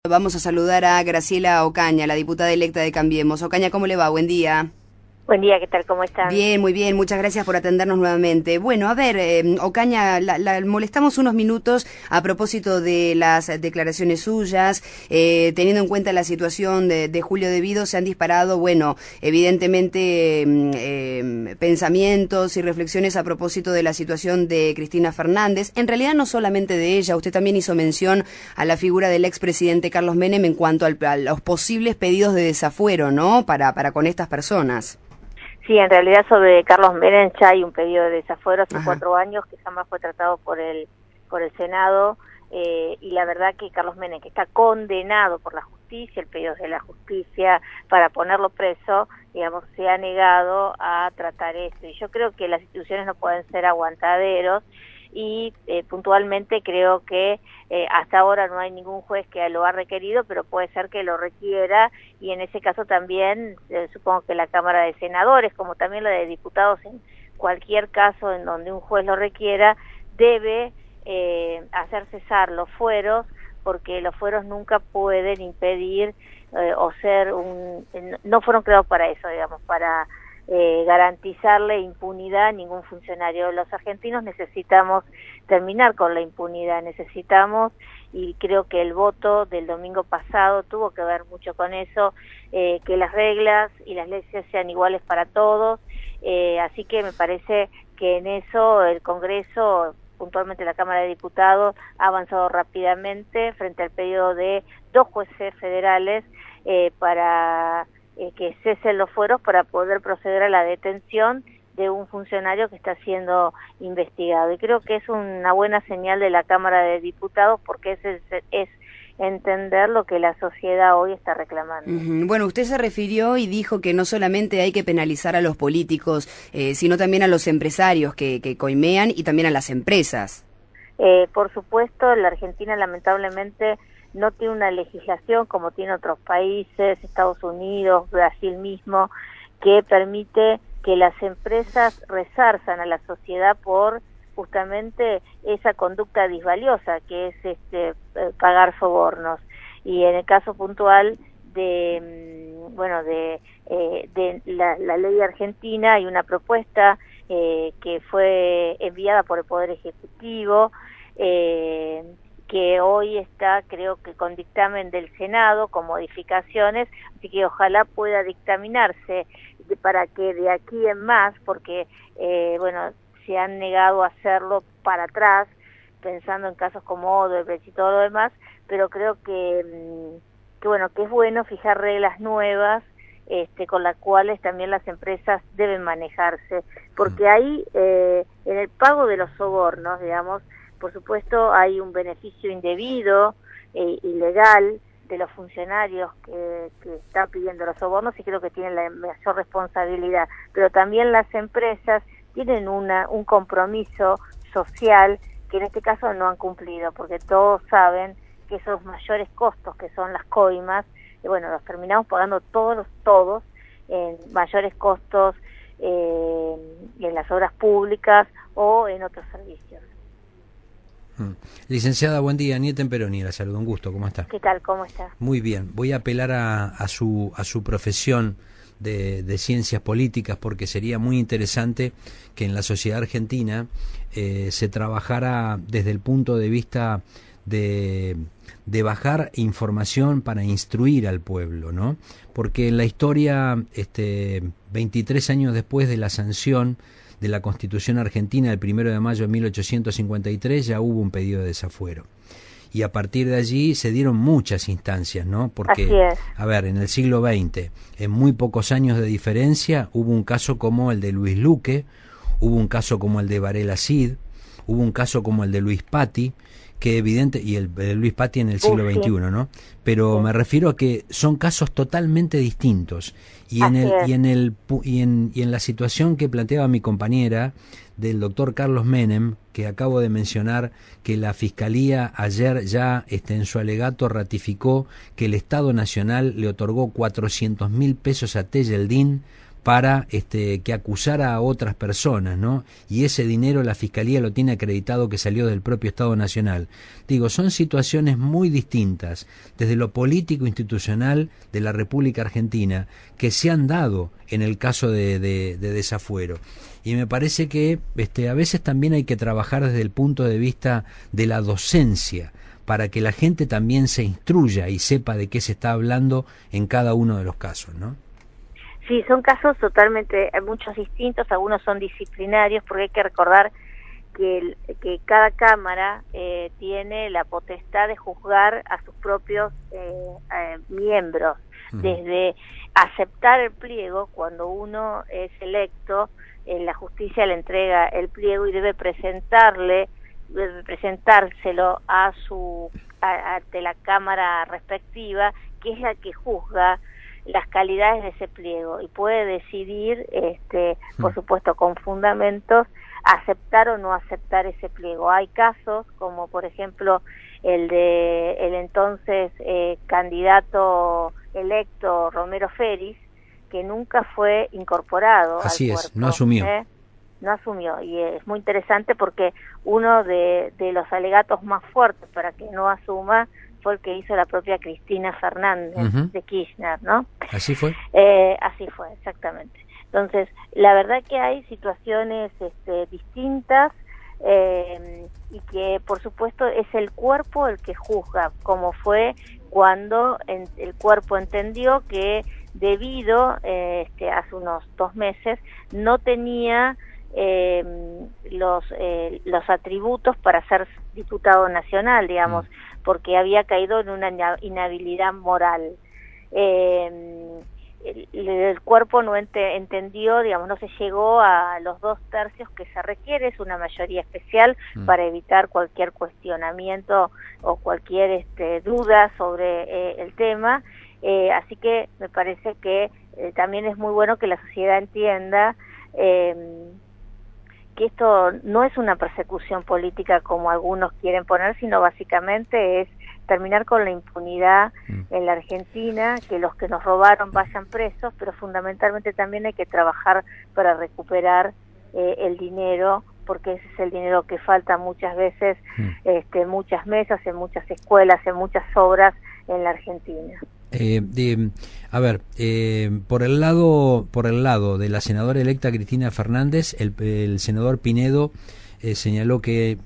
Vamos a saludar a Graciela Ocaña, la diputada electa de Cambiemos. Ocaña, ¿cómo le va? Buen día. Buen día, ¿qué tal? ¿Cómo están? Bien, muy bien. Muchas gracias por atendernos nuevamente. Bueno, a ver, Ocaña, la molestamos unos minutos a propósito de las declaraciones suyas. Teniendo en cuenta la situación de Julio De Vido, se han disparado, bueno, evidentemente pensamientos y reflexiones a propósito de la situación de Cristina Fernández. En realidad no solamente de ella, usted también hizo mención a la figura del expresidente Carlos Menem en cuanto a los posibles pedidos de desafuero, ¿no? Para con estas personas. Sí, en realidad sobre Carlos Menem ya hay un pedido de desafuero hace 4 años que jamás fue tratado por el Senado, y la verdad que Carlos Menem, que está condenado por la justicia, el pedido de la justicia para ponerlo preso, digamos, se ha negado a tratar esto. Y yo creo que las instituciones no pueden ser aguantaderos, y puntualmente creo que hasta ahora no hay ningún juez que lo ha requerido, pero puede ser que lo requiera, y en ese caso también supongo que la Cámara de Senadores, como también la de Diputados, en cualquier caso en donde un juez lo requiera, debe hacer cesar los fueros, porque los fueros nunca pueden impedir o ser no fueron creados para eso, digamos, para garantizarle impunidad a ningún funcionario. Los argentinos necesitamos terminar con la impunidad, necesitamos, y creo que el voto del domingo pasado tuvo que ver mucho con eso, que las reglas y las leyes sean iguales para todos, así que me parece que en eso el Congreso, puntualmente la Cámara de Diputados, ha avanzado rápidamente frente al pedido de 2 jueces federales para que cesen los fueros, para poder proceder a la detención de un funcionario que está siendo investigado. Y creo que es una buena señal de la Cámara de Diputados, porque es entender lo que la sociedad hoy está reclamando. Bueno, usted se refirió y dijo que no solamente hay que penalizar a los políticos, sino también a los empresarios que coimean, y también a las empresas. Por supuesto, la Argentina lamentablemente no tiene una legislación como tiene otros países, Estados Unidos, Brasil mismo, que permite que las empresas resarzan a la sociedad por justamente esa conducta disvaliosa que es pagar sobornos. Y en el caso puntual de la ley argentina, hay una propuesta que fue enviada por el Poder Ejecutivo, que hoy está, creo que con dictamen del Senado, con modificaciones, así que ojalá pueda dictaminarse para que de aquí en más, porque se han negado a hacerlo para atrás, pensando en casos como Odebrecht y todo lo demás, pero creo que es bueno fijar reglas nuevas, con las cuales también las empresas deben manejarse, porque ahí en el pago de los sobornos, digamos, por supuesto hay un beneficio indebido e ilegal de los funcionarios que están pidiendo los sobornos, y creo que tienen la mayor responsabilidad, pero también las empresas tienen un compromiso social que en este caso no han cumplido, porque todos saben que esos mayores costos que son las coimas, los terminamos pagando todos en mayores costos en las obras públicas o en otros servicios. Licenciada, buen día. Nieten Peroni, la saludo, un gusto, ¿cómo está? ¿Qué tal? ¿Cómo está? Muy bien. Voy a apelar a su profesión de ciencias políticas, porque sería muy interesante que en la sociedad argentina se trabajara desde el punto de vista de bajar información para instruir al pueblo, ¿no? Porque en la historia, 23 años después de la sanción de la Constitución Argentina, el 1 de mayo de 1853, ya hubo un pedido de desafuero. Y a partir de allí se dieron muchas instancias, ¿no? Porque, a ver, en el siglo XX, en muy pocos años de diferencia, hubo un caso como el de Luis Luque, hubo un caso como el de Varela Cid, hubo un caso como el de Luis Patti, que y el de Luis Patti en el siglo XXI, ¿no? Pero me refiero a que son casos totalmente distintos. Y en la situación que planteaba mi compañera del doctor Carlos Menem, que acabo de mencionar, que la Fiscalía ayer ya en su alegato ratificó que el Estado Nacional le otorgó 400.000 pesos a Tejeldín para que acusara a otras personas, ¿no? Y ese dinero la Fiscalía lo tiene acreditado que salió del propio Estado Nacional. Digo, son situaciones muy distintas desde lo político institucional de la República Argentina que se han dado en el caso de desafuero. Y me parece que a veces también hay que trabajar desde el punto de vista de la docencia, para que la gente también se instruya y sepa de qué se está hablando en cada uno de los casos, ¿no? Sí, son casos totalmente, muchos distintos, algunos son disciplinarios, porque hay que recordar que cada cámara tiene la potestad de juzgar a sus propios miembros, desde aceptar el pliego, cuando uno es electo, la justicia le entrega el pliego y debe presentárselo ante la cámara respectiva, que es la que juzga las calidades de ese pliego y puede decidir, por supuesto con fundamentos, aceptar o no aceptar ese pliego. Hay casos como por ejemplo el de el entonces candidato electo Romero Feris, que nunca fue incorporado Así al es, cuerpo, no asumió. No asumió, y es muy interesante porque uno de los alegatos más fuertes para que no asuma fue el que hizo la propia Cristina Fernández de Kirchner, ¿no? ¿Así fue? Así fue, exactamente. Entonces, la verdad que hay situaciones distintas y que, por supuesto, es el cuerpo el que juzga, como fue cuando el cuerpo entendió que debido, hace unos 2 meses, no tenía los atributos para ser diputado nacional, digamos, porque había caído en una inhabilidad moral. El cuerpo no entendió, digamos, no se llegó a los 2/3 que se requiere, es una mayoría especial para evitar cualquier cuestionamiento o cualquier duda sobre el tema, así que me parece que también es muy bueno que la sociedad entienda que esto no es una persecución política como algunos quieren poner, sino básicamente es terminar con la impunidad en la Argentina, que los que nos robaron vayan presos, pero fundamentalmente también hay que trabajar para recuperar el dinero, porque ese es el dinero que falta muchas veces, en muchas mesas, en muchas escuelas, en muchas obras en la Argentina. Por el lado de la senadora electa Cristina Fernández, el senador Pinedo señaló que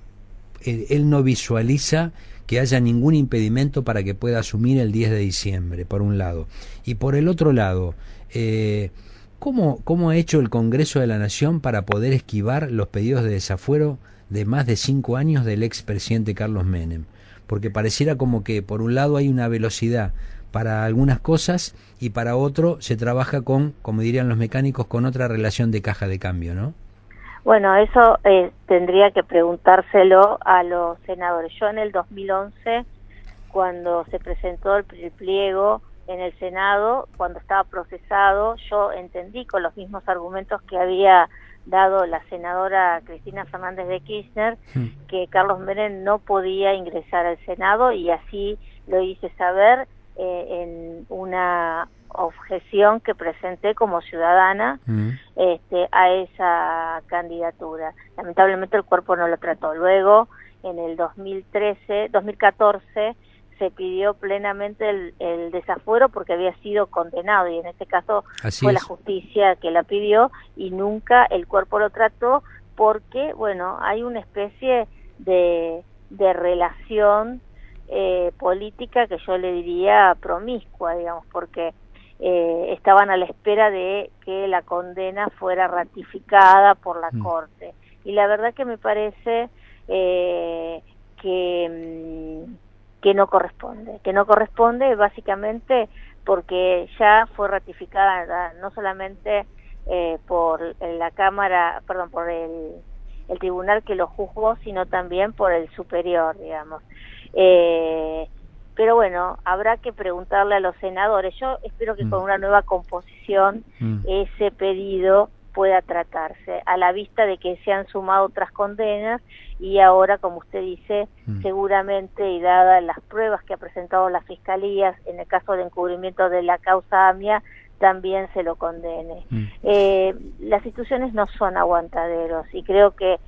él no visualiza que haya ningún impedimento para que pueda asumir el 10 de diciembre, por un lado. Y por el otro lado, ¿cómo ha hecho el Congreso de la Nación para poder esquivar los pedidos de desafuero de más de 5 años del expresidente Carlos Menem? Porque pareciera como que por un lado hay una velocidad para algunas cosas y para otro se trabaja con, como dirían los mecánicos, con otra relación de caja de cambio, ¿no? Bueno, eso tendría que preguntárselo a los senadores. Yo en el 2011, cuando se presentó el pliego en el Senado, cuando estaba procesado, yo entendí con los mismos argumentos que había dado la senadora Cristina Fernández de Kirchner, que Carlos Menem no podía ingresar al Senado, y así lo hice saber en una objeción que presenté como ciudadana a esa candidatura. Lamentablemente el cuerpo no lo trató. Luego, en el 2014, se pidió plenamente el desafuero porque había sido condenado, y en este caso fue la justicia que la pidió, y nunca el cuerpo lo trató porque, bueno, hay una especie de relación política que yo le diría promiscua, digamos, porque estaban a la espera de que la condena fuera ratificada por la Corte. Y la verdad que me parece que no corresponde básicamente porque ya fue ratificada no solamente por la Cámara, perdón, por el tribunal que lo juzgó, sino también por el superior, digamos. Pero bueno, habrá que preguntarle a los senadores. Yo espero que con una nueva composición ese pedido pueda tratarse, a la vista de que se han sumado otras condenas, y ahora, como usted dice, seguramente, y dadas las pruebas que ha presentado la Fiscalía en el caso de encubrimiento de la causa AMIA, también se lo condene. Las instituciones no son aguantaderos y creo que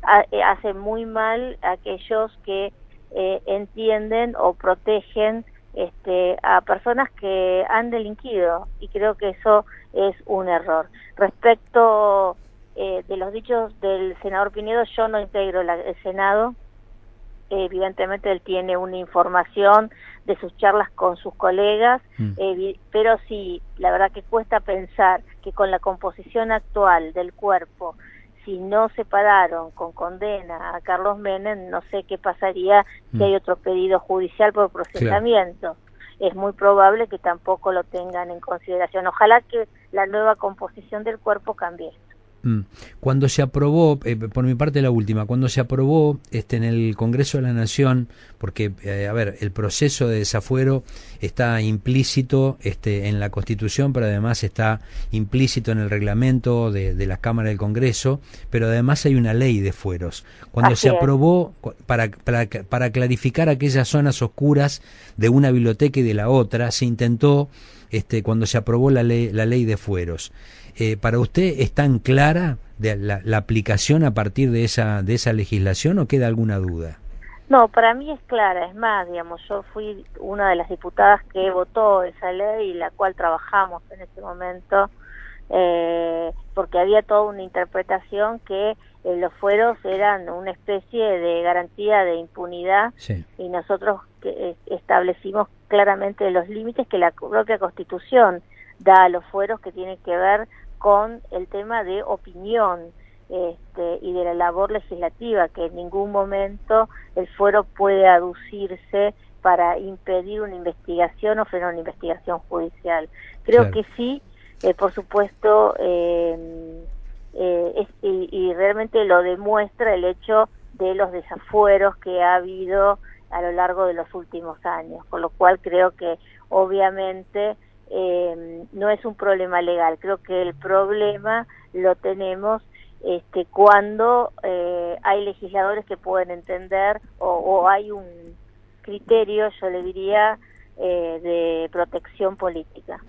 hace muy mal a aquellos que entienden o protegen a personas que han delinquido, y creo que eso es un error. Respecto de los dichos del senador Pinedo, yo no integro el Senado. Evidentemente él tiene una información de sus charlas con sus colegas, pero sí, la verdad que cuesta pensar que con la composición actual del cuerpo, si no separaron con condena a Carlos Menem, no sé qué pasaría si hay otro pedido judicial por procesamiento. Claro. Es muy probable que tampoco lo tengan en consideración. Ojalá que la nueva composición del cuerpo cambie. Cuando se aprobó, por mi parte la última, cuando se aprobó en el Congreso de la Nación, porque, a ver, el proceso de desafuero está implícito en la Constitución, pero además está implícito en el reglamento de la Cámara del Congreso, pero además hay una ley de fueros. Cuando se aprobó, para clarificar aquellas zonas oscuras de una biblioteca y de la otra, se intentó, cuando se aprobó la ley de fueros. ¿Para usted es tan clara la aplicación a partir de esa legislación o queda alguna duda? No, para mí es clara. Es más, digamos, yo fui una de las diputadas que votó esa ley y la cual trabajamos en ese momento, porque había toda una interpretación que los fueros eran una especie de garantía de impunidad, sí. Y nosotros establecimos claramente los límites que la propia Constitución da a los fueros, que tienen que ver con el tema de opinión y de la labor legislativa, que en ningún momento el fuero puede aducirse para impedir una investigación o frenar una investigación judicial. Creo que sí, por supuesto, y realmente lo demuestra el hecho de los desafueros que ha habido a lo largo de los últimos años, con lo cual creo que obviamente no es un problema legal. Creo que el problema lo tenemos cuando hay legisladores que pueden entender o hay un criterio, yo le diría, de protección política.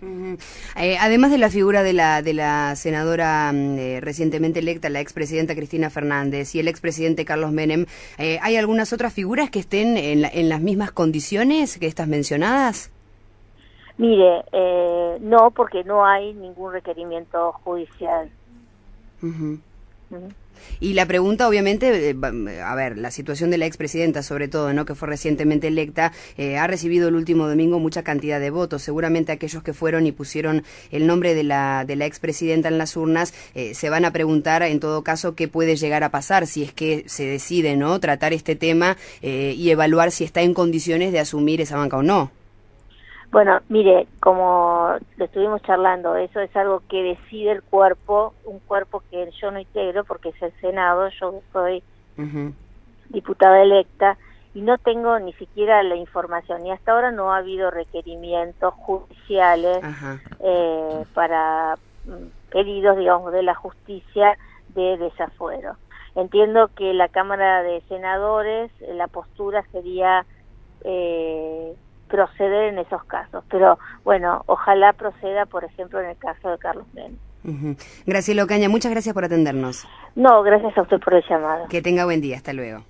Además de la figura de la senadora recientemente electa, la expresidenta Cristina Fernández, y el expresidente Carlos Menem, ¿hay algunas otras figuras que estén en las mismas condiciones que estas mencionadas? Mire, no, porque no hay ningún requerimiento judicial. Y la pregunta, obviamente, a ver, la situación de la expresidenta, sobre todo, ¿no?, que fue recientemente electa, ha recibido el último domingo mucha cantidad de votos. Seguramente aquellos que fueron y pusieron el nombre de la expresidenta en las urnas se van a preguntar, en todo caso, qué puede llegar a pasar si es que se decide, ¿no?, tratar este tema y evaluar si está en condiciones de asumir esa banca o no. Bueno, mire, como lo estuvimos charlando, eso es algo que decide el cuerpo, un cuerpo que yo no integro porque es el Senado, yo soy diputada electa y no tengo ni siquiera la información, y hasta ahora no ha habido requerimientos judiciales para pedidos, digamos, de la justicia de desafuero. Entiendo que la Cámara de Senadores, la postura sería proceder en esos casos, pero bueno, ojalá proceda, por ejemplo, en el caso de Carlos Menem. Graciela Ocaña, muchas gracias por atendernos. No, gracias a usted por el llamado. Que tenga buen día, hasta luego.